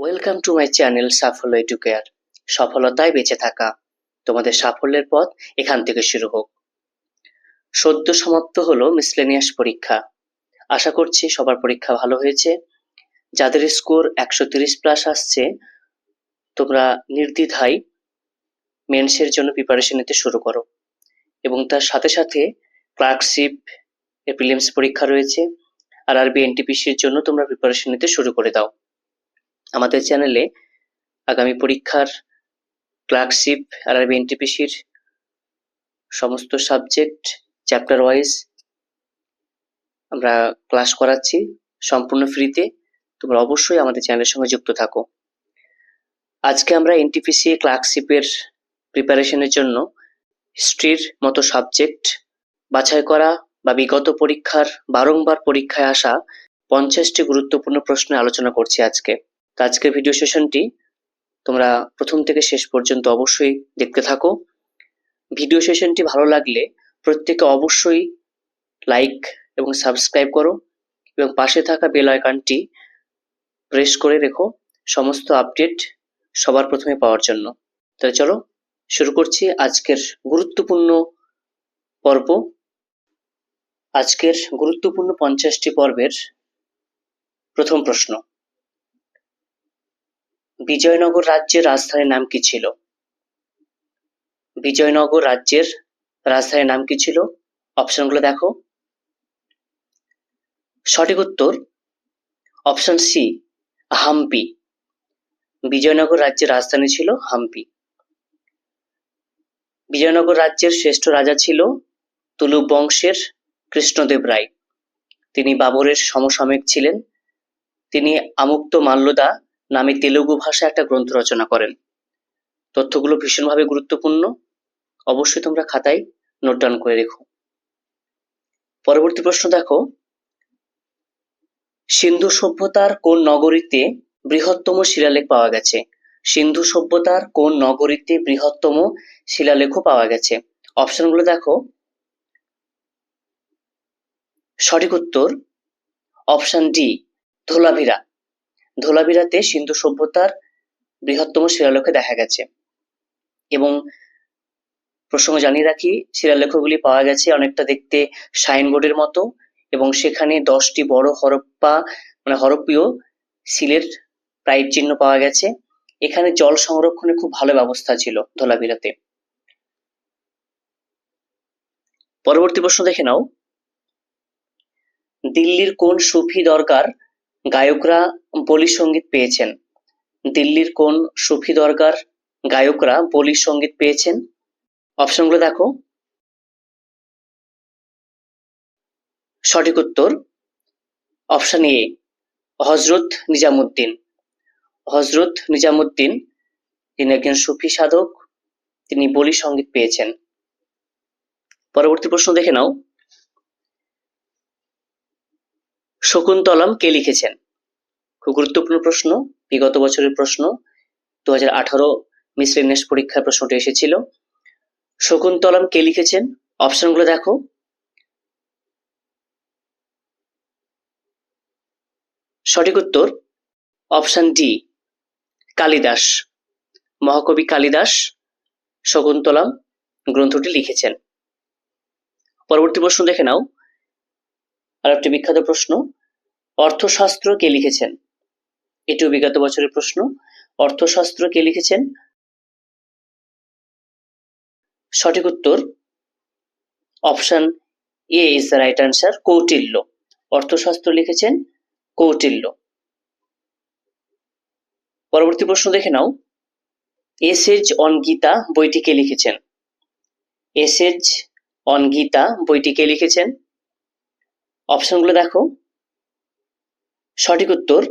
Welcome to my channel সাফল্য educare. সফলতায় বেঁচে থাকা, তোমাদের সাফল্যের পথ এখান থেকে শুরু হোক। সদ্য সমাপ্ত হলো মিসলেনিয়াস পরীক্ষা। আশা করছি সবার পরীক্ষা ভালো হয়েছে। যাদের স্কোর 130+ আসছে, তোমরা নির্দ্বিধায় মেন্সের জন্য প্রিপারেশন নিতে শুরু করো, এবং তার সাথে সাথে ক্লার্কশিপ প্রিলিমস পরীক্ষা রয়েছে, আর আরবি এনটিপিসির জন্য তোমরা প্রিপারেশন নিতে শুরু করে দাও। আমাদের চ্যানেলে আগামী পরীক্ষার ক্লার্কশিপ আর আরবি এনটিপিসির সমস্ত সাবজেক্ট চ্যাপ্টার ওয়াইজ আমরা ক্লাস করাচ্ছি সম্পূর্ণ ফ্রিতে। তোমরা অবশ্যই আমাদের চ্যানেলের সঙ্গে যুক্ত থাকো। আজকে আমরা এনটিপিসি ক্লার্কশিপের প্রিপারেশনের জন্য হিস্ট্রির মতো সাবজেক্ট বাছাই করা বা বিগত পরীক্ষার বারংবার পরীক্ষায় আসা 50টি গুরুত্বপূর্ণ প্রশ্নে আলোচনা করছি আজকে। তো আজকের ভিডিও সেশনটি তোমরা প্রথম থেকে শেষ পর্যন্ত অবশ্যই দেখতে থাকো। ভিডিও সেশনটি ভালো লাগলে প্রত্যেকে অবশ্যই লাইক এবং সাবস্ক্রাইব করো, এবং পাশে থাকা বেল আইকনটি প্রেস করে রেখো সমস্ত আপডেট সবার প্রথমে পাওয়ার জন্য। তাহলে চলো শুরু করছি আজকের গুরুত্বপূর্ণ পর্ব। আজকের গুরুত্বপূর্ণ 50টি পর্বের প্রথম প্রশ্ন, বিজয়নগর রাজ্যের রাজধানীর নাম কি ছিল? বিজয়নগর রাজ্যের রাজধানীর নাম কি ছিল? অপশনগুলো দেখো। সঠিক উত্তর অপশন সি, হাম্পি। বিজয়নগর রাজ্যের রাজধানী ছিল হাম্পি। বিজয়নগর রাজ্যের শ্রেষ্ঠ রাজা ছিল তুলুপ বংশের কৃষ্ণদেব রায়। তিনি বাবরের সমসাময়িক ছিলেন। তিনি আমুক্ত মাল্যদা নামে তেলুগু ভাষায় একটা গ্রন্থ রচনা করেন। তথ্যগুলো ভীষণভাবে গুরুত্বপূর্ণ, অবশ্যই তোমরা খাতায় নোট ডাউন করে রেখো। পরবর্তী প্রশ্ন দেখো, সিন্ধু সভ্যতার কোন নগরীতে বৃহত্তম শিলালেখ পাওয়া গেছে? সিন্ধু সভ্যতার কোন নগরীতে বৃহত্তম শিলালেখ পাওয়া গেছে? অপশনগুলো দেখো। সঠিক উত্তর অপশন ডি, ধোলাভিরা। ধোলাভিরাতে সিন্ধু সভ্যতার বৃহত্তম শিলালেখ দেখা গেছে। এবং প্রসঙ্গ জানিয়ে রাখি, শিলালেখগুলি পাওয়া গেছে অনেকটা দেখতে সাইনবোর্ডের মতো, এবং সেখানে 10টি বড় হরপ্পীয় সিলের প্রাইড চিহ্ন পাওয়া গেছে। এখানে জল সংরক্ষণের খুব ভালো ব্যবস্থা ছিল ধোলাভিরাতে। পরবর্তী প্রশ্ন দেখে নাও, দিল্লির কোন সুফি দরগার গায়করা বলি সঙ্গীত পেয়েছেন? দিল্লির কোন সুফি দরগার গায়করা বলি সঙ্গীত পেয়েছেন? অপশনগুলো দেখো। সঠিক উত্তর অপশন এ, হযরত নিজামুদ্দিন। হযরত নিজামুদ্দিন তিনি একজন সুফি সাধক, তিনি বলি সঙ্গীত পেয়েছেন। পরবর্তী প্রশ্ন দেখে নাও, শকুন্তলম কে লিখেছেন? খুব গুরুত্বপূর্ণ প্রশ্ন, বিগত বছরের প্রশ্ন, 2018 মিসলেনিয়াস পরীক্ষার প্রশ্নটি এসেছিল। শকুন্তলম কে লিখেছেন? অপশনগুলো দেখো। সঠিক উত্তর অপশন ডি, কালিদাস। মহাকবি কালিদাস শকুন্তলম গ্রন্থটি লিখেছেন। পরবর্তী প্রশ্ন দেখে নাও, আর একটি বিখ্যাত প্রশ্ন, অর্থশাস্ত্র কে লিখেছেন? এটিও বিগত বছরের প্রশ্ন। অর্থশাস্ত্র কে লিখেছেন? সঠিক উত্তর option A is the right answer, Kautilya. Arthashastra লিখেছেন কৌটিল্য। পরবর্তী প্রশ্ন দেখে নাও, এসেজ অন গীতা বইটি কে লিখেছেন? এসেজ অন গীতা বইটি কে লিখেছেন? অপশনগুলো দেখো। সঠিক উত্তর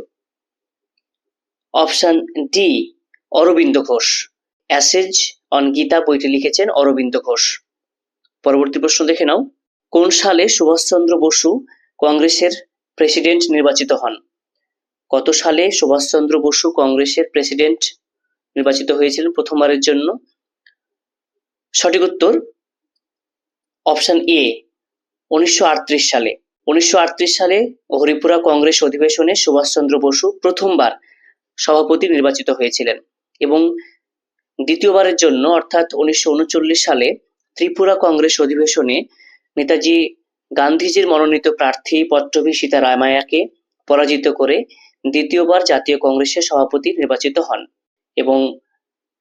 option D, Aurobindo Ghosh. Essays on Gita বইটি লিখেছেন অরবিন্দ ঘোষ। পরবর্তী প্রশ্ন দেখে নাও, কোন সালে সুভাষচন্দ্র বসু কংগ্রেসের প্রেসিডেন্ট নির্বাচিত হন? কত সালে সুভাষচন্দ্র বসু কংগ্রেসের প্রেসিডেন্ট নির্বাচিত হয়েছিলেন প্রথমবারের জন্য? সঠিক উত্তর অপশন এ, 1938 সালে। 1938 সালে হরিপুরা কংগ্রেস অধিবেশনে সুভাষচন্দ্র বসু প্রথমবার সভাপতি নির্বাচিত হয়েছিলেন এবং দ্বিতীয়বারের জন্য অর্থাৎ 1939 সালে ত্রিপুরা কংগ্রেস অধিবেশনে নেতাজি গান্ধীজির মনোনীত প্রার্থী পট্টভি সীতারামাইয়াকে পরাজিত করে দ্বিতীয়বার জাতীয় কংগ্রেসের সভাপতি নির্বাচিত হন এবং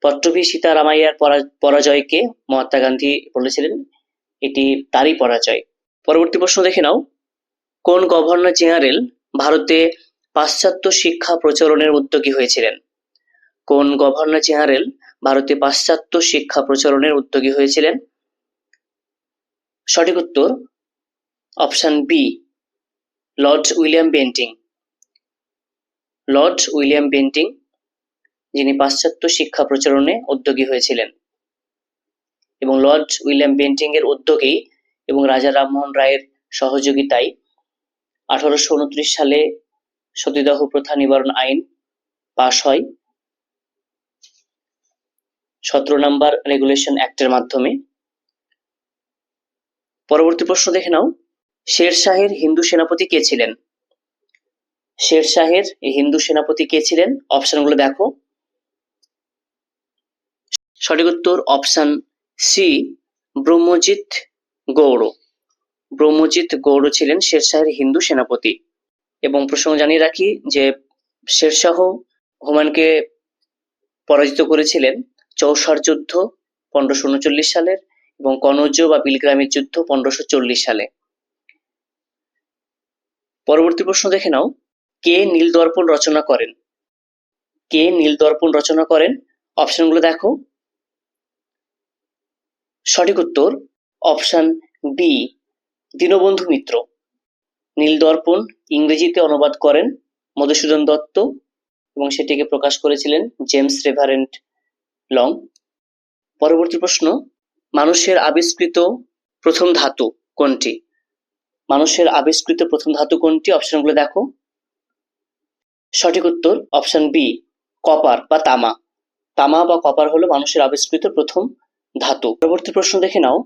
পট্টভি সীতারামাইয়ার পরাজয়কে মহাত্মা গান্ধী বলেছিলেন এটি তারই পরাজয়। পরবর্তী প্রশ্ন দেখে নাও, কোন গভর্নর জেনারেল ভারতে পাশ্চাত্য শিক্ষা প্রচলনের উদ্যোগী হয়েছিলেন? কোন গভর্নর জেনারেল ভারতে পাশ্চাত্য শিক্ষা প্রচলনের উদ্যোগী হয়েছিলেন? সঠিক উত্তর option B, Lord William Bentinck. Lord William Bentinck যিনি পাশ্চাত্য শিক্ষা প্রচলনে উদ্যোগী হয়েছিলেন এবং লর্ড উইলিয়াম বেন্টিং এর উদ্যোগেই এবং রাজা রামমোহন রায়ের সহযোগিতায় 1829 সালে সতীদাহ প্রথা নিবারণ আইন পাশ হয় 17 নম্বর রেগুলেশন অ্যাক্টের মাধ্যমে। পরবর্তী প্রশ্ন দেখে নাও, শেরশাহের হিন্দু সেনাপতি কে ছিলেন? শেরশাহের হিন্দু সেনাপতি কে ছিলেন? অপশনগুলো দেখো। সঠিক উত্তর অপশন সি, ব্রহ্মজিৎ গৌড়। ব্রহ্মজিৎ গৌড় ছিলেন শেরশাহের হিন্দু সেনাপতি। এবং প্রসঙ্গ জানিয়ে রাখি যে শেরশাহ হুমায়ুনকে পরাজিত করেছিলেন চৌসার যুদ্ধ 1539 সালের এবং কনৌজ বা বিলগ্রামের যুদ্ধ 1540 সালে। পরবর্তী প্রশ্ন দেখে নাও, কে নীলদর্পণ রচনা করেন? কে নীলদর্পণ রচনা করেন? অপশনগুলো দেখো। সঠিক উত্তর অপশন বি, দীনবন্ধু মিত্র। নীলদর্পণ ইংরেজিতে অনুবাদ করেন মধুসূদন দত্ত এবং সেটিকে প্রকাশ করেছিলেন জেমস রেভারেন্ট লং। পরবর্তী প্রশ্ন, মানুষের আবিষ্কৃত প্রথম ধাতু কোনটি? মানুষের আবিষ্কৃত প্রথম ধাতু কোনটি? অপশনগুলো দেখো। সঠিক উত্তর অপশন বি, কপার বা তামা। তামা বা কপার হলো মানুষের আবিষ্কৃত প্রথম ধাতু। পরবর্তী প্রশ্ন দেখে নাও,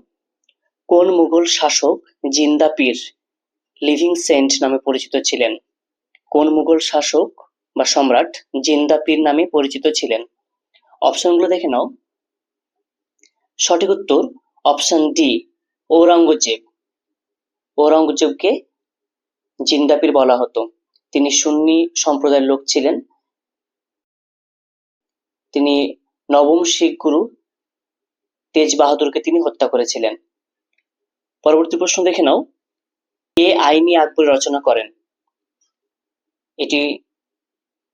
কোন মুঘল শাসক জিন্দা পীর লিভিং সেন্ট নামে পরিচিত ছিলেন? কোন মুঘল শাসক বা সম্রাট জিন্দা পীর নামে পরিচিত ছিলেন? অপশনগুলো দেখে নাও। সঠিক উত্তর অপশন ডি, ঔরঙ্গজেব। ঔরঙ্গজেবকে জিন্দা পীর বলা হতো। তিনি সুন্নি সম্প্রদায়ের লোক ছিলেন। তিনি নবম শিখ গুরু তেজ বাহাদুরকে তিনি হত্যা করেছিলেন। পরবর্তী প্রশ্ন দেখে নাও, কে আইনি আকবরী রচনা করেন? এটি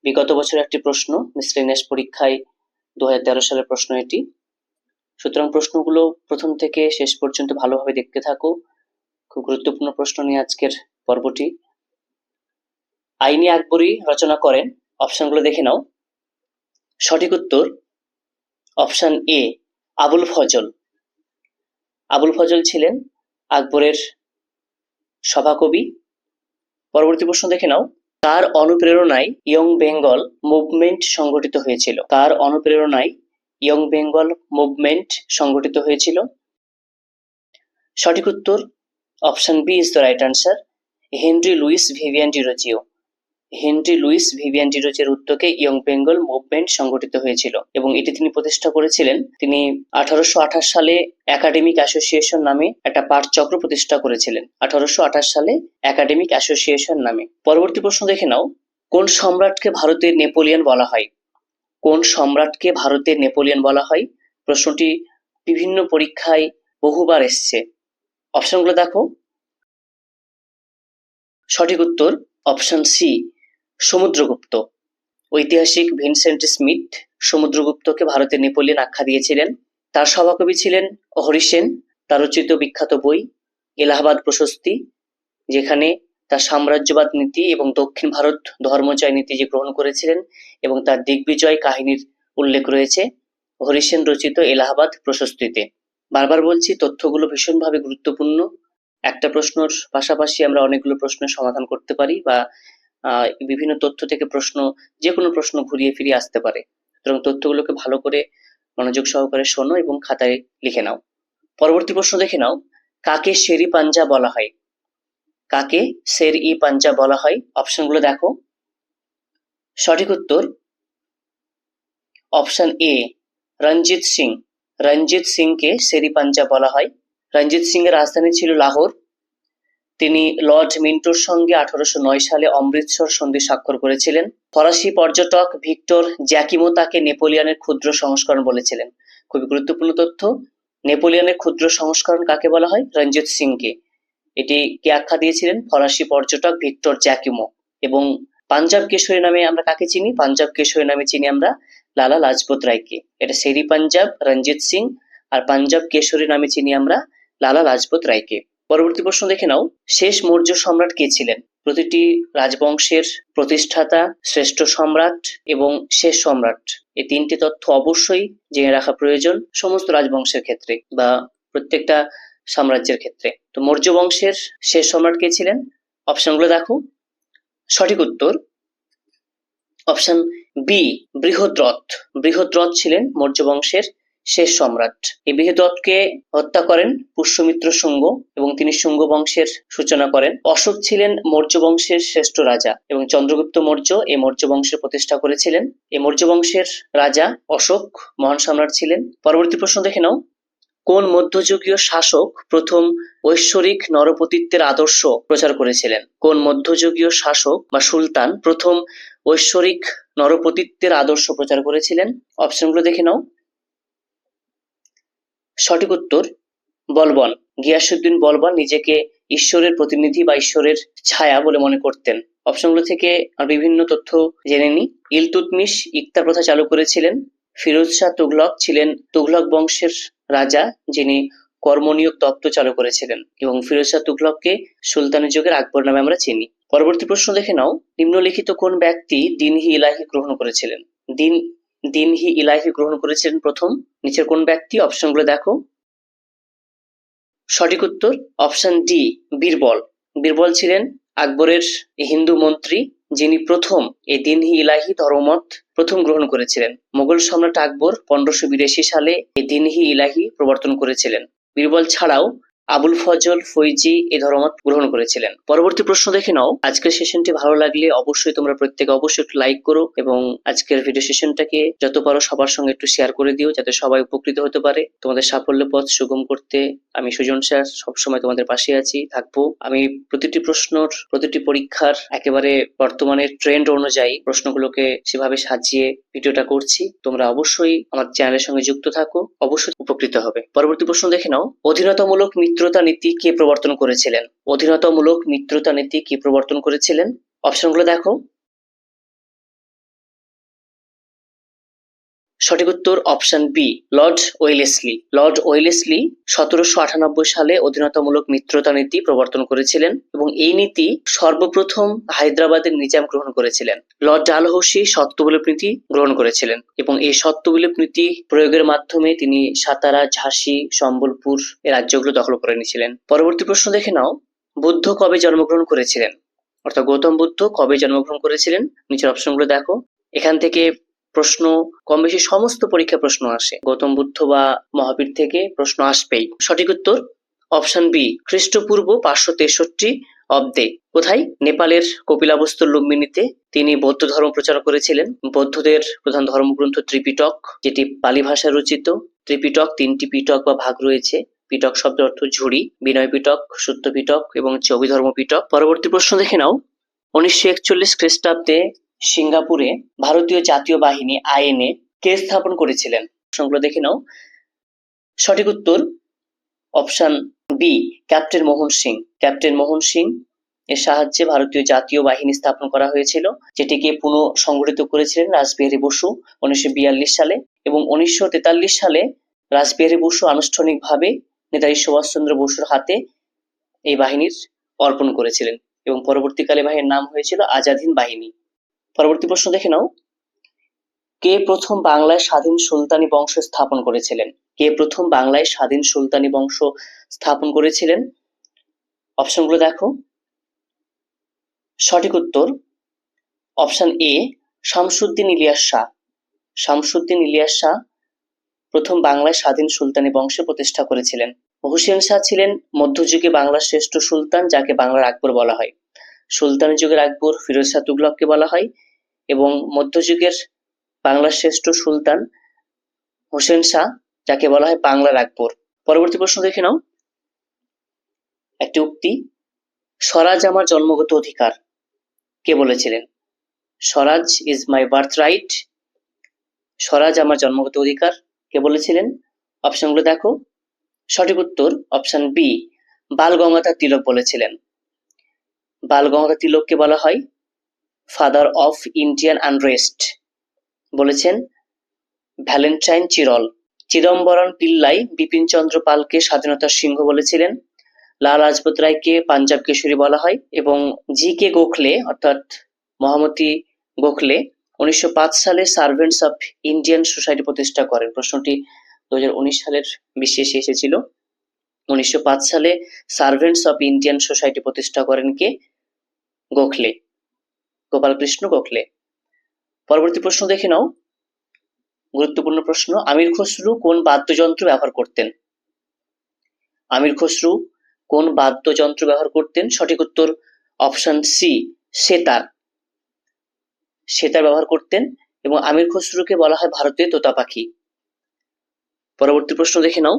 বিগত বছরের একটি প্রশ্ন, মিসলেনিয়াস পরীক্ষায় 2013 সালের প্রশ্ন এটি। সুতরাং প্রশ্নগুলো প্রথম থেকে শেষ পর্যন্ত ভালোভাবে দেখতে থাকো। খুব গুরুত্বপূর্ণ প্রশ্ন নিয়ে আজকের পর্বটি। আইনি আকবরী রচনা করেন, অপশনগুলো দেখে নাও। সঠিক উত্তর অপশন এ, আবুল ফজল। আবুল ফজল ছিলেন আকবরের সভাকবি। পরবর্তী প্রশ্ন দেখে নাও, কার অনুপ্রেরণায় ইয়ং বেঙ্গল মুভমেন্ট সংগঠিত হয়েছিল? কার অনুপ্রেরণায় ইয়ং বেঙ্গল মুভমেন্ট সংগঠিত হয়েছিল? সঠিক উত্তর option B is the right answer, Henry Louis Vivian Derozio. Henry Louis Vivian ডিরোজিওর উদ্যোগে ইয়ং বেঙ্গল মুভমেন্ট সংগঠিত হয়েছিল এবং এটি তিনি প্রতিষ্ঠা করেছিলেন। তিনি 1828 সালে একাডেমিক অ্যাসোসিয়েশন নামে একটা পাঠচক্র প্রতিষ্ঠা করেছিলেন। 1828 সালে একাডেমিক অ্যাসোসিয়েশন নামে। পরবর্তী প্রশ্ন দেখে নাও, কোন সম্রাটকে ভারতের নেপোলিয়ন বলা হয়? কোন সম্রাটকে ভারতের নেপোলিয়ন বলা হয়? প্রশ্নটি বিভিন্ন পরীক্ষায় বহুবার এসছে। অপশনগুলো দেখো। সঠিক উত্তর অপশন সি, সমুদ্রগুপ্ত। ঐতিহাসিক ভিনসেন্ট স্মিথ সমুদ্রগুপ্তকে ভারতের নেপোলিয়ন আখ্যা দিয়েছিলেন। তার সভাকবি ছিলেন হরি সেন। তার রচিত বিখ্যাত বই এলাহাবাদ প্রশস্তি, যেখানে তার সাম্রাজ্যবাদ নীতি এবং দক্ষিণ ভারত ধর্মজয় নীতি যে গ্রহণ করেছিলেন এবং তার দিগ্বিজয় কাহিনীর উল্লেখ রয়েছে হরি সেন রচিত এলাহাবাদ প্রশস্তিতে। বারবার বলছি, তথ্যগুলো ভীষণভাবে গুরুত্বপূর্ণ। একটা প্রশ্নের পাশাপাশি আমরা অনেকগুলো প্রশ্নের সমাধান করতে পারি বা বিভিন্ন তথ্য থেকে প্রশ্ন, যে কোনো প্রশ্ন ঘুরিয়ে ফিরিয়ে আসতে পারে। সুতরাং তথ্যগুলোকে ভালো করে মনোযোগ সহকারে শোনো এবং খাতায় লিখে নাও। পরবর্তী প্রশ্ন দেখে নাও, কাকে শের ই পাঞ্জা বলা হয়? কাকে শের ই পাঞ্জা বলা হয়? অপশনগুলো দেখো। সঠিক উত্তর অপশন এ রঞ্জিত সিং। রঞ্জিত সিংকে শেরি পাঞ্জাব বলা হয়। রঞ্জিত সিং এর রাজধানী ছিল লাহোর। তিনি লর্ড মিন্টোর সঙ্গে 1809 সালে অমৃতসর সন্ধি স্বাক্ষর করেছিলেন। ফরাসি পর্যটক ভিক্টর জ্যাকিমো তাকে নেপোলিয়নের ক্ষুদ্র সংস্করণ বলেছিলেন। খুবই গুরুত্বপূর্ণ তথ্য। নেপোলিয়নের ক্ষুদ্র সংস্করণ কাকে বলা হয়? রঞ্জিত সিংকে। এটি কে আখ্যা দিয়েছিলেন? ফরাসি পর্যটক ভিক্টর জ্যাকিমো। এবং পাঞ্জাব কেশরী নামে আমরা কাকে চিনি? পাঞ্জাব কেশরী নামে চিনি আমরা লালা লাজপত রায়কে। এটা শেরি পাঞ্জাব রঞ্জিত সিং, আর পাঞ্জাব কেশরী নামে চিনি আমরা লালা লাজপত রায়কে। পরবর্তী প্রশ্ন দেখে নাও, শেষ মৌর্য সম্রাট কে ছিলেন? প্রতিটি রাজবংশের প্রতিষ্ঠাতা, শ্রেষ্ঠ সম্রাট এবং শেষ সম্রাট, এই তিনটি তথ্য অবশ্যই জেনে রাখা প্রয়োজন সমস্ত রাজবংশের ক্ষেত্রে বা প্রত্যেকটা সাম্রাজ্যের ক্ষেত্রে। তো মৌর্য বংশের শেষ সম্রাট কে ছিলেন? অপশনগুলো দেখো। সঠিক উত্তর অপশন বি বৃহদ্রথ। বৃহদ্রথ ছিলেন মৌর্য বংশের শেষ সম্রাট। এই বৃহদ্রথকে হত্যা করেন পুষ্যমিত্র শুঙ্গ এবং তিনি শুঙ্গ বংশের সূচনা করেন। অশোক ছিলেন মৌর্য বংশের শ্রেষ্ঠ রাজা এবং চন্দ্রগুপ্ত মৌর্য এই মৌর্য বংশের প্রতিষ্ঠা করেছিলেন। এই মৌর্য বংশের রাজা অশোক মহান সম্রাট ছিলেন। পরবর্তী প্রশ্ন দেখে নাও, কোন মধ্যযুগীয় শাসক প্রথম ঐশ্বরিক নরপতিত্বের আদর্শ প্রচার করেছিলেন? কোন মধ্যযুগীয় শাসক বা সুলতান প্রথম ঐশ্বরিক নরপতিত্বের আদর্শ প্রচার করেছিলেন? অপশনগুলো দেখে নাও। সঠিক উত্তর বলবন। গিয়াসউদ্দিন বলবন নিজেকে ঈশ্বরের প্রতিনিধি বা ঈশ্বরের ছায়া বলে মনে করতেন। অপশনগুলো থেকে বিভিন্ন তথ্য জেনে নিই। ইলতুৎমিশ ইকতা প্রথা চালু করেছিলেন। ফিরোজ শাহ তুগলক ছিলেন তুগলক বংশের রাজা যিনি কর্মনিয়োগ দপ্তর চালু করেছিলেন এবং ফিরোজ শাহ তুগলককে সুলতানি যুগের আকবর নামে আমরা চিনি। পরবর্তী প্রশ্ন দেখে নাও, নিম্নলিখিত কোন ব্যক্তি দিনহি ইলাহি গ্রহণ করেছিলেন? দিনহি ইলাহি গ্রহণ করেছিলেন প্রথম নিচের কোন ব্যক্তি? অপশনগুলো দেখো। সঠিক উত্তর অপশন ডি বীরবল। বীরবল ছিলেন আকবরের হিন্দু মন্ত্রী যিনি প্রথম এই দিনহি ইলাহি ধর্মমত প্রথম গ্রহণ করেছিলেন। মোগল সম্রাট আকবর 1582 সালে এই দিনহি ইলাহি প্রবর্তন করেছিলেন। বীরবল ছাড়াও আবুল ফজল ফৈজি এই ধর্মমত গ্রহণ করেছিলেন। পরবর্তী প্রশ্ন দেখে নাও, আজকের সেশনটি ভালো লাগলে অবশ্যই তোমরা প্রত্যেকে অবশ্যই একটু লাইক করো এবং আজকের ভিডিও সেশনটাকে যত পারো সবার সঙ্গে একটু শেয়ার করে দিও যাতে সবাই উপকৃত হতে পারে। তোমাদের সাফল্য পথ সুগম করতে আমি সুজন স্যার সবসময় তোমাদের পাশে আছি, থাকবো। আমি প্রতিটি প্রশ্নর প্রতিটি পরীক্ষার একেবারে বর্তমানের ট্রেন্ড অনুযায়ী প্রশ্নগুলোকে সেভাবে সাজিয়ে ভিডিওটা করছি। তোমরা অবশ্যই আমার চ্যানেলের সঙ্গে যুক্ত থাকো, অবশ্যই উপকৃত হবে। পরবর্তী প্রশ্ন দেখে নাও, অধীনতামূলক মিত্রতা নীতি কে প্রবর্তন করেছিলেন? অধীনতামূলক মিত্রতা নীতি কে প্রবর্তন করেছিলেন? অপশনগুলো দেখো। সঠিক উত্তর option B Lord Wellesley. Lord Wellesley 1798 সালে অধীনতামূলক মিত্রতা নীতি প্রবর্তন করেছিলেন এবং এই নীতি সর্বপ্রথম হায়দ্রাবাদের নিজাম গ্রহণ করেছিলেন। লর্ড ডালহৌসি সত্যবিলোপ নীতি গ্রহণ করেছিলেন এবং এই সত্যবিলোপ নীতি প্রয়োগের মাধ্যমে তিনি সাতারা, ঝাঁসি, সম্বলপুর এই রাজ্যগুলো দখল করে নিয়েছিলেন। পরবর্তী প্রশ্ন দেখে নাও, বুদ্ধ কবে জন্মগ্রহণ করেছিলেন? অর্থাৎ গৌতম বুদ্ধ কবে জন্মগ্রহণ করেছিলেন? নিচের অপশনগুলো দেখো। এখান থেকে প্রশ্ন কম বেশি সমস্ত পরীক্ষা প্রশ্ন আসে, গৌতম বুদ্ধ বা মহাবীর থেকে প্রশ্ন আসবেই। সঠিক উত্তর অপশন বি খ্রিস্টপূর্ব 563 অব্দে। কোথায়? নেপালের কপিলাবস্তুর লুম্বিনীতে তিনি বৌদ্ধ ধর্ম প্রচার করেছিলেন। বৌদ্ধদের প্রধান ধর্মগ্রন্থ ত্রিপিটক, যেটি পালি ভাষায় রচিত। ত্রিপিটক 3টি পিটক বা ভাগ রয়েছে। পিটক শব্দের অর্থ ঝুড়ি, বিনয় পিটক, সত্য পিটক এবং অভিধর্ম পিটক। পরবর্তী প্রশ্ন দেখে নাও, 1941 খ্রিস্টাব্দে সিঙ্গাপুরে ভারতীয় জাতীয় বাহিনী আইএনএ কে স্থাপন করেছিলেন? প্রশ্নগুলো দেখে নাও। সঠিক উত্তর option B captain Mohan Singh. Captain Mohan Singh এর সাহায্যে ভারতীয় জাতীয় বাহিনী স্থাপন করা হয়েছিল, যেটিকে পুনঃ সংগঠিত করেছিলেন রাসবিহারী বসু 1942 সালে এবং 1943 সালে রাসবিহারী বসু আনুষ্ঠানিকভাবে নেতাজি সুভাষচন্দ্র বসুর হাতে এই বাহিনীর অর্পণ করেছিলেন এবং পরবর্তীকালে বাহিনীর নাম হয়েছিল আজাদ হিন্দ বাহিনী। পরবর্তী প্রশ্ন দেখে নাও, কে প্রথম বাংলায় স্বাধীন সুলতানি বংশ স্থাপন করেছিলেন? কে প্রথম বাংলায় স্বাধীন সুলতানি বংশ স্থাপন করেছিলেন? অপশনগুলো দেখো। সঠিক উত্তর অপশন এ শামসুদ্দিন ইলিয়াস শাহ। শামসুদ্দিন ইলিয়াস শাহ প্রথম বাংলায় স্বাধীন সুলতানি বংশ প্রতিষ্ঠা করেছিলেন। হুসেন শাহ ছিলেন মধ্যযুগে বাংলার শ্রেষ্ঠ সুলতান, যাকে বাংলার আকবর বলা হয়। সুলতানি যুগের আকবর ফিরোজ শাহ তুগলককে বলা হয় এবং মধ্যযুগের বাংলার শ্রেষ্ঠ সুলতান হোসেন শাহ, যাকে বলা হয় বাংলার আকবর। পরবর্তী প্রশ্ন দেখে নাও, একটি উক্তি, স্বরাজ আমার জন্মগত অধিকার, কে বলেছিলেন? স্বরাজ ইজ মাই বার্থ রাইট, স্বরাজ আমার জন্মগত অধিকার, কে বলেছিলেন? অপশনগুলো দেখো। সঠিক উত্তর অপশন বি, বাল গঙ্গাধর তিলক বলেছিলেন। বাল গঙ্গাধর তিলককে বলা হয় ফাদার অফ ইন্ডিয়ান আনরেস্ট, বলেছেন ভ্যালেন্টাইন চিরল। চিদম্বরম পিল্লাই বিপিনচন্দ্র পালকে স্বাধীনতার সিংহ বলেছিলেন। লালা লাজপত রায়কে পাঞ্জাব কেশরী বলা হয়। এবং জি কে গোখলে অর্থাৎ মহামতি গোখলে 1905 সালে সার্ভেন্টস অফ ইন্ডিয়ান সোসাইটি প্রতিষ্ঠা করেন। প্রশ্নটি 2019 সালের বিশেষে এসেছিল। 1905 সালে সার্ভেন্টস অফ ইন্ডিয়ান সোসাইটি প্রতিষ্ঠা করেন কে? গোখলে, গোপালকৃষ্ণ গোখলে। পরবর্তী প্রশ্ন দেখে নাও, গুরুত্বপূর্ণ প্রশ্ন, আমির খসরু কোন বাদ্যযন্ত্র ব্যবহার করতেন? আমির খসরু কোন বাদ্যযন্ত্র ব্যবহার করতেন? সঠিক উত্তর অপশন সি, সেতার। সেতার ব্যবহার করতেন এবং আমির খসরুকে বলা হয় ভারতের তোতা পাখি। পরবর্তী প্রশ্ন দেখে নাও,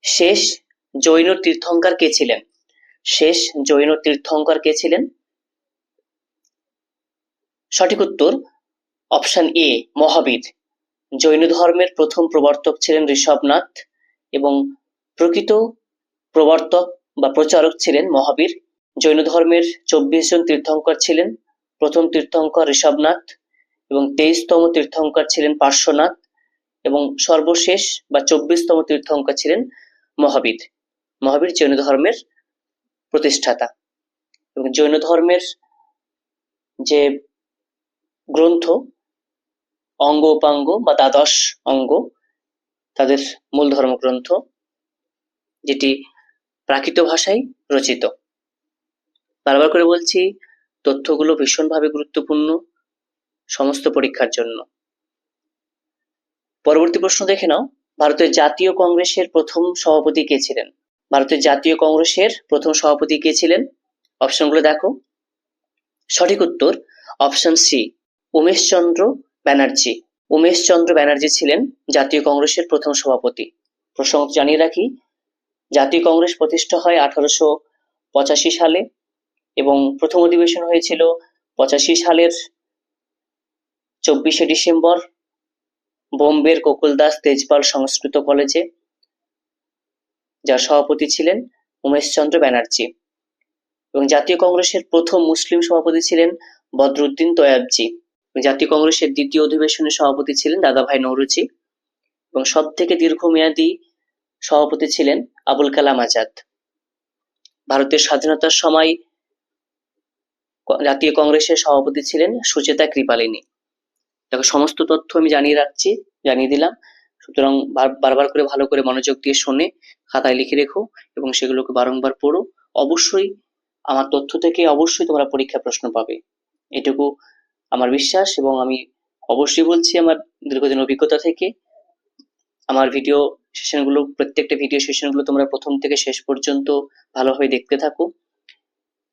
শেষ জৈন তীর্থঙ্কর কে ছিলেন? শেষ জৈন তীর্থঙ্কর কে ছিলেন? সঠিক উত্তর অপশন এ, মহাবীর। জৈন ধর্মের প্রথম প্রবর্তক ছিলেন ঋষভনাথ এবং প্রকৃত প্রবর্তক বা প্রচারক ছিলেন মহাবীর। জৈন ধর্মের 24 জন তীর্থঙ্কর ছিলেন। প্রথম তীর্থঙ্কর ঋষভনাথ এবং 23তম তীর্থঙ্কর ছিলেন পার্শ্বনাথ এবং সর্বশেষ বা 24তম তীর্থঙ্কর ছিলেন মহাবীর। মহাবীর জৈন ধর্মের প্রতিষ্ঠাতা। এবং জৈন ধর্মের যে গ্রন্থ অঙ্গ উপাঙ্গ বা দ্বাদশ অঙ্গ, তাদের মূল ধর্মগ্রন্থ, যেটি প্রাকৃত ভাষায় রচিত। বারবার করে বলছি, তথ্যগুলো ভীষণভাবে গুরুত্বপূর্ণ সমস্ত পরীক্ষার জন্য। পরবর্তী প্রশ্ন দেখে নাও, ভারতের জাতীয় কংগ্রেসের প্রথম সভাপতি কে ছিলেন? ভারতের জাতীয় কংগ্রেসের প্রথম সভাপতি কে ছিলেন? অপশনগুলো দেখো। সঠিক উত্তর অপশন সি, উমেশচন্দ্র ব্যানার্জি। উমেশচন্দ্র ব্যানার্জি ছিলেন জাতীয় কংগ্রেসের প্রথম সভাপতি। প্রসঙ্গত জানিয়ে রাখি, জাতীয় কংগ্রেস প্রতিষ্ঠা হয় 1885 সালে এবং প্রথম অধিবেশন হয়েছিল 85 সালের 24শে ডিসেম্বর বোম্বের গোকুলদাস তেজপাল সংস্কৃত কলেজে, যার সভাপতি ছিলেন উমেশচন্দ্র ব্যানার্জি। এবং জাতীয় কংগ্রেসের প্রথম মুসলিম সভাপতি ছিলেন বদরুদ্দিন তৈয়বজি। জাতীয় কংগ্রেসের দ্বিতীয় অধিবেশনের সভাপতি ছিলেন দাদাভাই নৌরুজি এবং সব থেকে দীর্ঘমেয়াদী সভাপতি ছিলেন আবুল কালাম আজাদ। ভারতের স্বাধীনতার সময় জাতীয় কংগ্রেসের সভাপতি ছিলেন সুচেতা কৃপালিনী। দেখো, সমস্ত তথ্য আমি জানিয়ে দিলাম। সুতরাং বারবার করে ভালো করে মনোযোগ দিয়ে শুনে খাতায় লিখে রেখো এবং সেগুলোকে বারংবার পড়ো। অবশ্যই আমার তথ্য থেকে অবশ্যই তোমরা পরীক্ষা প্রশ্ন পাবে, এটুকু আমার বিশ্বাস। এবং আমি অবশ্যই বলছি আমার দীর্ঘদিন অভিজ্ঞতা থেকে, আমার ভিডিও সেশনগুলো, প্রত্যেকটা ভিডিও সেশনগুলো তোমরা প্রথম থেকে শেষ পর্যন্ত ভালোভাবে দেখতে থাকো।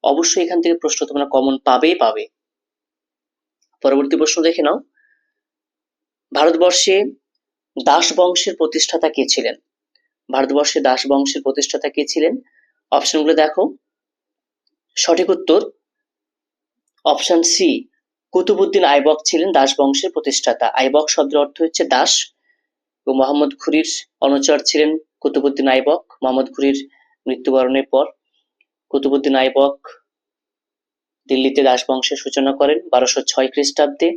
অবশ্যই এখান থেকে প্রশ্ন তোমরা কমন পাবে। পরবর্তী প্রশ্ন দেখে নাও, ভারতবর্ষে দাস বংশের প্রতিষ্ঠাতা কে ছিলেন? ভারতবর্ষে দাস বংশের প্রতিষ্ঠাতা কে ছিলেন? অপশনগুলো দেখো। সঠিক উত্তর অপশন সি, কুতুবউদ্দিন আইবক ছিলেন দাস বংশের প্রতিষ্ঠাতা। আইবক শব্দের অর্থ হচ্ছে দাস এবং মোহাম্মদ ঘুরির অনুচর ছিলেন কুতুবউদ্দিন আইবক। মোহাম্মদ ঘুরির মৃত্যুবরণের পর কুতুবউদ্দিন আইবক দিল্লিতে দাস বংশের সূচনা করেন 1206 খ্রিস্টাব্দে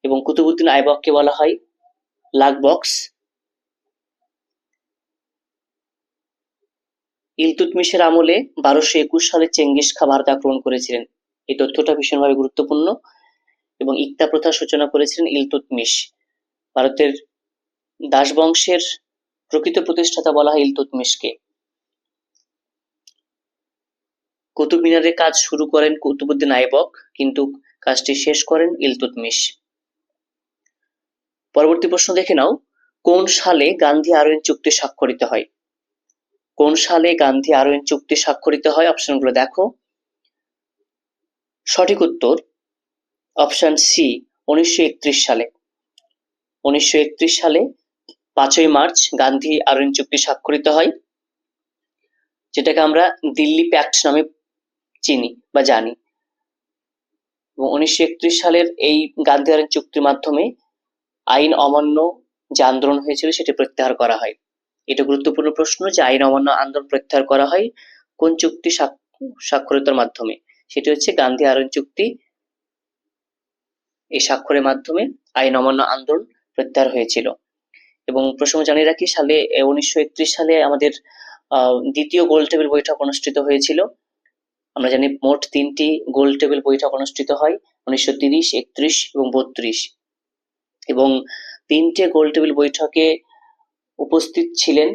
এবং কুতুবউদ্দিন আইবককে বলা হয় লাকবক্স। ইলতুৎমিশের আমলে 1221 সালে চেঙ্গিস খাঁ ভারত আক্রমণ করেছিলেন। এই তথ্যটা ভীষণভাবে গুরুত্বপূর্ণ। এবং ইকতা প্রথার সূচনা করেছিলেন ইলতুৎমিশ। ভারতের দাস বংশের প্রকৃত প্রতিষ্ঠাতা বলা হয় ইলতুৎমিশকে। কুতুব মিনারের কাজ শুরু করেন কুতুবউদ্দিন আইবক, কিন্তু কাজটি শেষ করেন ইলতুৎমিশ। পরবর্তী প্রশ্ন দেখে নাও, কোন সালে গান্ধী আরোইন চুক্তি স্বাক্ষরিত হয়? কোন সালে গান্ধী আরোইন চুক্তি স্বাক্ষরিত হয়? অপশনগুলো দেখো। সঠিক উত্তর অপশন সি 1931 সালে। 1931 সালে 5ই মার্চ গান্ধী আরোইন চুক্তি স্বাক্ষরিত হয়, যেটাকে আমরা দিল্লি প্যাক্ট নামে চিনি বা জানি। এবং 1931 সালের এই গান্ধী আরোইন চুক্তির মাধ্যমে আইন অমান্য যে আন্দোলন হয়েছিল সেটি প্রত্যাহার করা হয়। এটা গুরুত্বপূর্ণ প্রশ্ন যে আইন অমান্য আন্দোলন প্রত্যাহার করা হয় কোন চুক্তি স্বাক্ষরিতার মাধ্যমে? সেটি হচ্ছে গান্ধী আরোইন চুক্তি। এই স্বাক্ষরের মাধ্যমে আইন অমান্য আন্দোলন প্রত্যাহার হয়েছিল। এবং প্রসঙ্গ জানিয়ে রাখি, সালে 1931 সালে আমাদের দ্বিতীয় গোল টেবিল বৈঠক অনুষ্ঠিত হয়েছিল। আমরা জানি মোট 3টি গোল টেবিল বৈঠক অনুষ্ঠিত হয় 1930, 31 এবং 32। এবং 3টে গোল টেবিল বৈঠকে উপস্থিত ছিলেন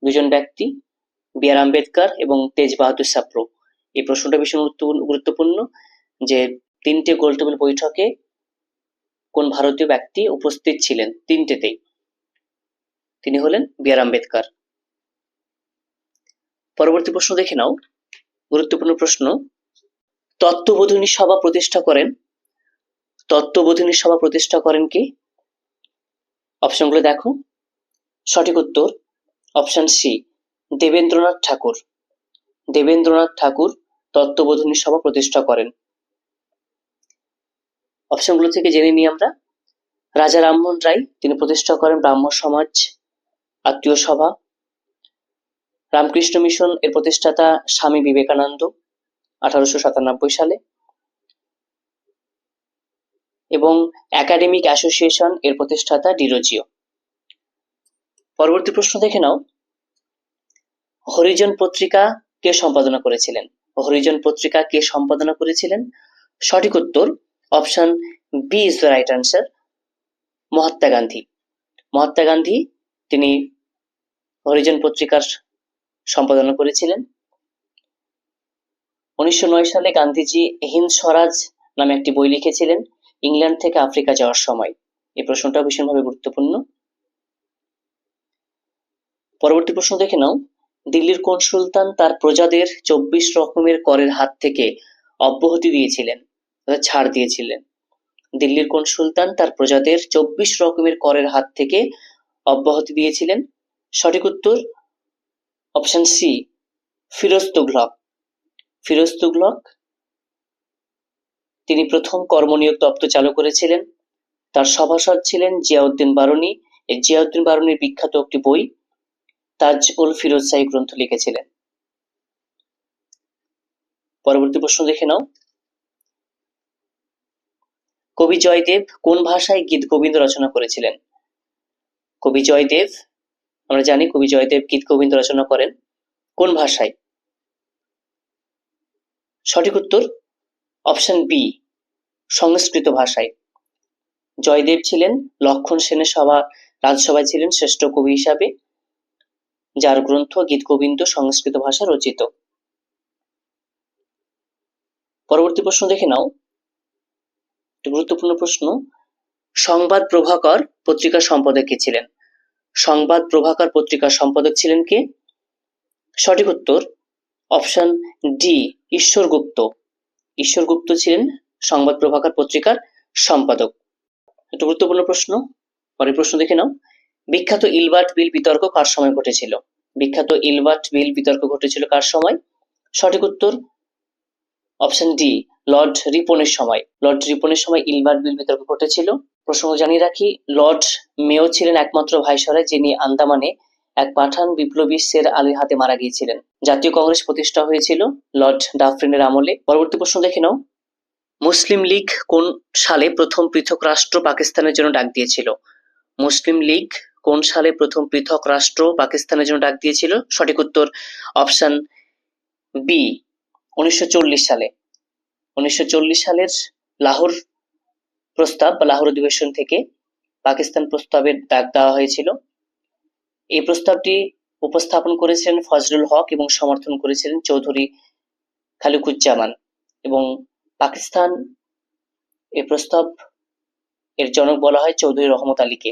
দুজন ব্যক্তি, বি আর আম্বেদকর এবং তেজ বাহাদুর সাপ্রো। এই প্রশ্নটা ভীষণ গুরুত্বপূর্ণ যে 3টে গোল টেবিল বৈঠকে কোন ভারতীয় ব্যক্তি উপস্থিত ছিলেন? 3টেতেই। তিনি হলেন বি আর আম্বেদকর। পরবর্তী প্রশ্ন দেখে নাও, গুরুত্বপূর্ণ প্রশ্ন। তত্ত্ববোধিনী সভা প্রতিষ্ঠা করেন তত্ত্ববোধিনী সভা প্রতিষ্ঠা করেন কি? অপশনগুলো দেখো। সঠিক উত্তর অপশন সি দেবেন্দ্রনাথ ঠাকুর। দেবেন্দ্রনাথ ঠাকুর তত্ত্ববোধিনী সভা প্রতিষ্ঠা করেন। অপশনগুলো থেকে জেনে নিই আমরা। রাজা রামমোহন রায়, তিনি প্রতিষ্ঠা করেন ব্রাহ্ম সমাজ আত্মীয় সভা। রামকৃষ্ণ মিশন এর প্রতিষ্ঠাতা স্বামী বিবেকানন্দ 1897 সালে। এবং একাডেমিক অ্যাসোসিয়েশন এর প্রতিষ্ঠাতা ডিরোজিও। পরবর্তী প্রশ্ন দেখে নাও, হরিজন পত্রিকা কে সম্পাদনা করেছিলেন? হরিজন পত্রিকা কে সম্পাদনা করেছিলেন? সঠিক উত্তর option B is the right answer, Mahatma Gandhi. Mahatma Gandhi তিনি হরিজন পত্রিকার সম্পাদনা করেছিলেন। 1909 সালে গান্ধীজি হিন্দ স্বরাজ নামে একটি বই লিখেছিলেন ইংল্যান্ড থেকে আফ্রিকা যাওয়ার সময়। এই প্রশ্নটা ভীষণভাবে গুরুত্বপূর্ণ। পরবর্তী প্রশ্ন দেখে নাও, দিল্লির কোন সুলতান তার প্রজাদের 24 রকমের করের হাত থেকে অব্যাহতি দিয়েছিলেন, ছাড় দিয়েছিলেন? দিল্লির কোন সুলতান তার প্রজাদের 24 রকমের করের হাত থেকে অব্যাহতি দিয়েছিলেন? সঠিক উত্তর অপশন সি ফিরোজ তুগলক। ফিরোজ তুগলক তিনি প্রথম কর্মনিয়োগ দপ্তর চালু করেছিলেন। তার সভাসদ ছিলেন জিয়াউদ্দিন বারুনি। এই জিয়াউদ্দিন বারুনির বিখ্যাত একটি বই তাজ উল ফিরোজ শাহী গ্রন্থ লিখেছিলেন। পরবর্তী প্রশ্ন দেখে নাও, কবি জয়দেব কোন ভাষায় গীত গোবিন্দ রচনা করেছিলেন? কবি জয়দেব, আমরা জানি কবি জয়দেব গীত গোবিন্দ রচনা করেন কোন ভাষায়? সঠিক উত্তর অপশন বি সংস্কৃত ভাষায়। জয়দেব ছিলেন লক্ষণ সেনের রাজসভায় ছিলেন শ্রেষ্ঠ কবি হিসাবে, যার গ্রন্থ গীত গোবিন্দ সংস্কৃত ভাষা রচিত। পরবর্তী প্রশ্ন দেখে নাও, গুরুত্বপূর্ণ প্রশ্ন। সংবাদ প্রভাকর পত্রিকার সম্পাদক কে ছিলেন? সংবাদ প্রভাকর পত্রিকার সম্পাদক ছিলেন কে? সঠিক উত্তর অপশন ডি ঈশ্বর গুপ্ত। ঈশ্বর গুপ্ত ছিলেন সংবাদ প্রভাকর পত্রিকার সম্পাদক। একটা গুরুত্বপূর্ণ প্রশ্ন, পরের প্রশ্ন দেখে নাও, বিখ্যাত ইলবার্ট বিল বিতর্ক কার সময় ঘটেছিল? বিখ্যাত ইলবার্ট বিল বিতর্ক ঘটেছিল কার সময়? সঠিক উত্তর অপশন ডি লর্ড রিপনের সময়। লর্ড রিপনের সময় ইলবার্ট বিল বিতর্ক ঘটেছিল। প্রসঙ্গ জানিয়ে রাখি, লর্ড মেয়ো ছিলেন একমাত্র ভাইসরয় যিনি আন্দামানে এক পাঠান বিপ্লবী শের আলীর হাতে মারা গিয়েছিলেন। জাতীয় কংগ্রেস প্রতিষ্ঠা হয়েছিল লর্ড ডাফরিনের আমলে। পরবর্তী প্রশ্ন দেখে নাও, মুসলিম লীগ কোন সালে প্রথম পৃথক রাষ্ট্র পাকিস্তানের জন্য ডাক দিয়েছিল? মুসলিম লীগ কোন সালে প্রথম পৃথক রাষ্ট্র পাকিস্তানের জন্য ডাক দিয়েছিল? সঠিক উত্তর অপশন বি 1940 সালে। 1940 সালের লাহোর প্রস্তাব বা লাহোর অধিবেশন থেকে পাকিস্তান প্রস্তাবের ডাক দেওয়া হয়েছিল। এই প্রস্তাবটি উপস্থাপন করেছিলেন ফজলুল হক এবং সমর্থন করেছিলেন চৌধুরী খালিকুজ্জামান। এবং পাকিস্তান এই প্রস্তাব এর জনক বলা হয় চৌধুরী রহমত আলীকে।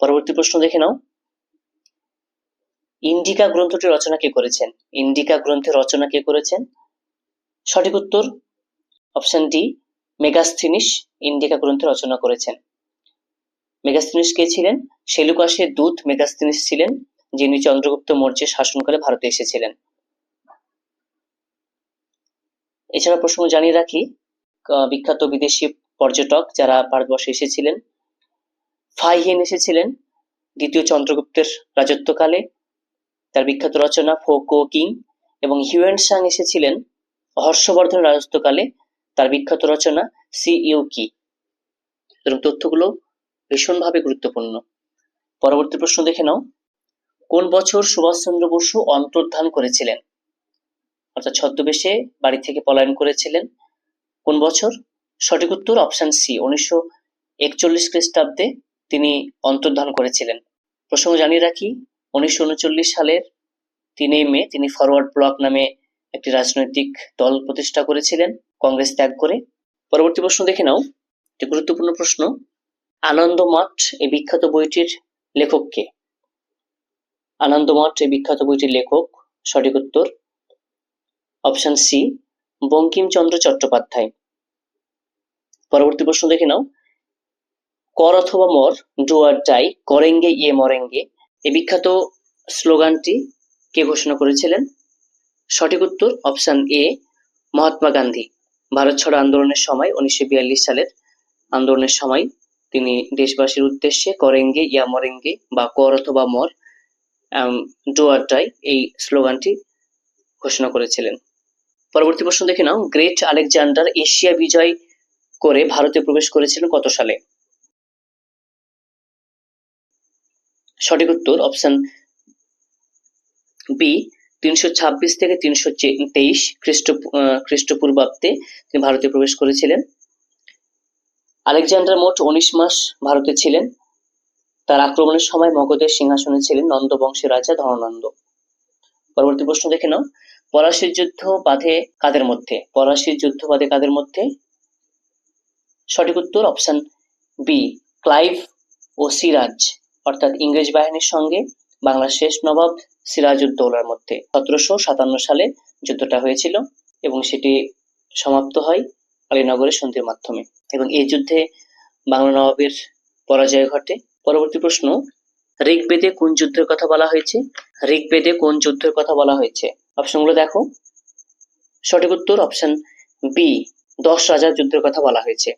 পরবর্তী প্রশ্ন দেখে নাও, ইন্ডিকা গ্রন্থটি রচনা কে করেছেন? ইন্ডিকা গ্রন্থের রচনা কে করেছেন? সঠিক উত্তর অপশন ডি, মেগাস্থিনিস ইন্ডিকা গ্রন্থ রচনা করেছেন। মেগাস্থিনিস কে ছিলেন? সেলুকাসের দূত মেগাস্থিনিস ছিলেন, যিনি চন্দ্রগুপ্ত মৌর্যের শাসনকালে ভারতে এসেছিলেন। এছাড়া প্রসঙ্গ জানিয়ে রাখি, বিখ্যাত বিদেশি পর্যটক যারা ভারতবর্ষে এসেছিলেন, ফাইহেন এসেছিলেন দ্বিতীয় চন্দ্রগুপ্তের রাজত্বকালে, তার বিখ্যাত রচনা ফোকো কিং, এবং হিউয়েন সাং এসেছিলেন হর্ষবর্ধনের রাজত্বকালে, তার বিখ্যাত রচনা সি ইউ কি। তথ্যগুলো ভীষণভাবে গুরুত্বপূর্ণ। পরবর্তী প্রশ্ন দেখে নাও, কোন বছর সুভাষচন্দ্র বসু অন্তর্ধান করেছিলেন? অর্থাৎ ছদ্মবেশে বাড়ি থেকে পলায়ন করেছিলেন। কোন বছর? সঠিক উত্তর অপশন সি, 1941 খ্রিস্টাব্দে তিনি অন্তর্ধান করেছিলেন। প্রসঙ্গ জানিয়ে রাখি, 1939 সালের 3 মে তিনি ফরওয়ার্ড ব্লক নামে একটি রাজনৈতিক দল প্রতিষ্ঠা করেছিলেন, কংগ্রেস ত্যাগ করে। পরবর্তী প্রশ্ন দেখে নাও, একটি গুরুত্বপূর্ণ প্রশ্ন, আনন্দমঠ এই বিখ্যাত বইটির লেখক কে? আনন্দমঠ এই বিখ্যাত বইটির লেখক, সঠিক উত্তর অপশন সি, বঙ্কিমচন্দ্র চট্টোপাধ্যায়। পরবর্তী প্রশ্ন দেখে নাও, কর অথবা মর, ডু অর ডাই, করেঙ্গে ইয়ে মরেঙ্গে এই বিখ্যাত স্লোগানটি কে ঘোষণা করেছিলেন? সঠিক উত্তর অপশন এ, মহাত্মা গান্ধী। ভারত ছাড়ো আন্দোলনের সময় 1942 সালের আন্দোলনের সময় তিনি দেশবাসীর উদ্দেশ্যে করেঙ্গে ইয়া মরেঙ্গে বা কর অথবা মর, ডু অর ডাই এই স্লোগানটি ঘোষণা করেছিলেন। পরবর্তী প্রশ্ন দেখে নাও, গ্রেট আলেকজান্ডার এশিয়া বিজয় করে ভারতে প্রবেশ করেছিলেন কত সালে? সঠিক উত্তর অপশন বি, 326 থেকে 323 খ্রিস্টপূর্বাব্দে তিনি ভারতে প্রবেশ করেছিলেন। আলেকজান্ডার মোট 19 মাস ভারতে ছিলেন। তার আক্রমণের সময় মগধের সিংহাসনে ছিলেন নন্দ বংশের রাজা ধননন্দ। পরবর্তী প্রশ্ন দেখে নাও, পলাশীর যুদ্ধ বাধে কাদের মধ্যে? পলাশীর যুদ্ধ বাধে কাদের মধ্যে? সঠিক উত্তর অপশন বি, ক্লাইভ ও সিরাজ, অর্থাৎ ইংরেজ বাহিনীর সঙ্গে বাংলার শেষ নবাব সিরাজউদ্দৌলার মধ্যে 1757 সালে যুদ্ধটা হয়েছিল এবং সেটি সমাপ্ত হয় আলীনগরের সন্ধির মাধ্যমে, এবং এই যুদ্ধে বাংলা নবাবের পরাজয় ঘটে। পরবর্তী প্রশ্ন, ঋগ্বেদে কোন যুদ্ধের কথা বলা হয়েছে? ঋগ্বেদে কোন যুদ্ধের কথা বলা হয়েছে? অপশনগুলো দেখো। সঠিক উত্তর অপশন বি, 10 রাজার যুদ্ধের কথা বলা হয়েছে।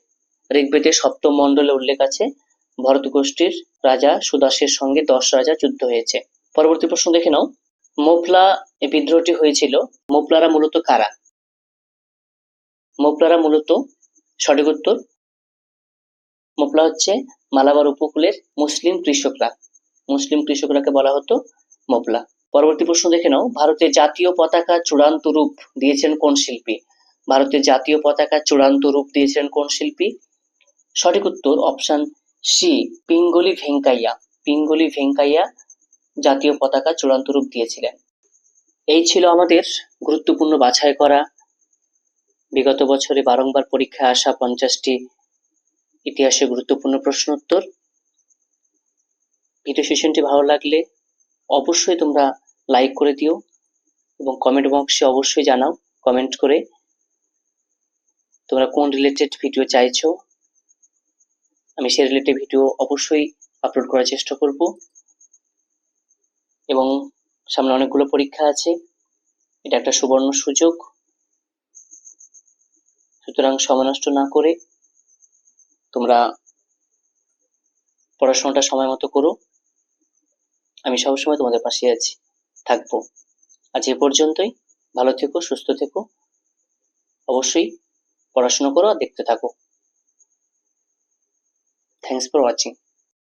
ঋগ্বেদের সপ্তম মণ্ডলে উল্লেখ আছে ভরত গোষ্ঠীর রাজা সুদাসের সঙ্গে 10 রাজার যুদ্ধ হয়েছে। পরবর্তী প্রশ্ন দেখে নাও, মোপলা বিদ্রোহটি হয়েছিল, মোপলারা মূলত কারা? মোপলারা মূলত, সঠিক উত্তর মোপলা হচ্ছে মালাবার উপকূলের মুসলিম কৃষকরাকে বলা হতো মোপলা। পরবর্তী প্রশ্ন দেখে নাও, ভারতের জাতীয় পতাকা চূড়ান্ত রূপ দিয়েছেন কোন শিল্পী? ভারতের জাতীয় পতাকা চূড়ান্ত রূপ দিয়েছিলেন কোন শিল্পী? সঠিক উত্তর অপশন সি, পিঙ্গলি ভেঙ্কাইয়া জাতীয় পতাকা চূড়ান্ত রূপ দিয়েছিলেন। এই ছিল আমাদের গুরুত্বপূর্ণ বাছাই করা বিগত বছরে বারংবার পরীক্ষায় আসা 50টি ইতিহাসের গুরুত্বপূর্ণ প্রশ্ন উত্তর। ভিডিও সেশনটি ভালো লাগলে অবশ্যই তোমরা লাইক করে দিও এবং কমেন্ট বক্সে অবশ্যই জানাও কমেন্ট করে তোমরা কোন রিলেটেড ভিডিও চাইছো। আমি সেই রিলেটেড ভিডিও অবশ্যই আপলোড করার চেষ্টা করব, এবং সামনে অনেকগুলো পরীক্ষা আছে, এটা একটা সুবর্ণ সুযোগ। সুতরাং সময় নষ্ট না করে তোমরা পড়াশোনাটা সময় মতো করো। আমি সবসময় তোমাদের পাশে থাকবো। আজ এ পর্যন্তই। ভালো থেকো, সুস্থ থেকো, অবশ্যই পড়াশোনা করো আর দেখতে থাকো। Thanks for watching.